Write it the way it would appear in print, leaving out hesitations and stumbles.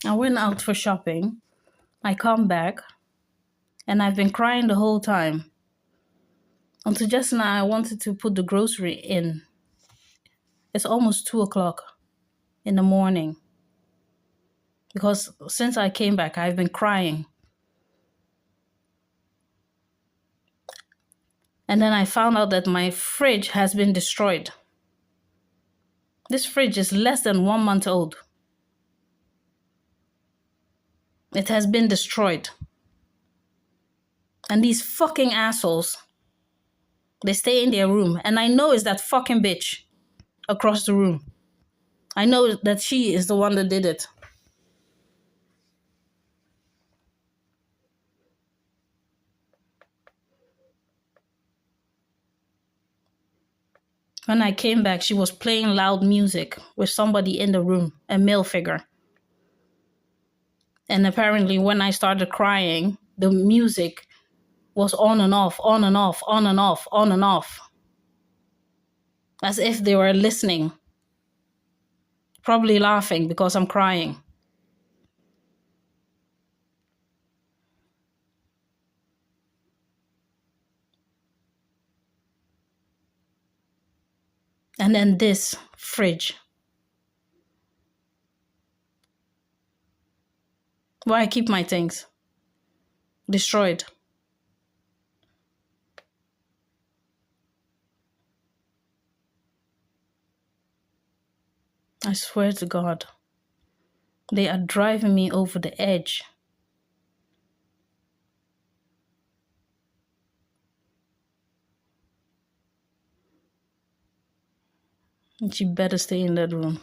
I went out for shopping. I come back and I've been crying the whole time. Until just now, I wanted to put the grocery in. It's almost 2 o'clock in the morning because since I came back, I've been crying. And then I found out that my fridge has been destroyed. This fridge is less than 1 month old. It has been destroyed. And these fucking assholes, they stay in their room. And I know it's that fucking bitch across the room. I know that she is the one that did it. When I came back, she was playing loud music with somebody in the room, a male figure. And apparently when I started crying, the music was on and off, on and off, on and off, on and off. As if they were listening. Probably laughing because I'm crying. And then this fridge. Where I keep my things. Destroyed. I swear to God. They are driving me over the edge. And she better stay in that room.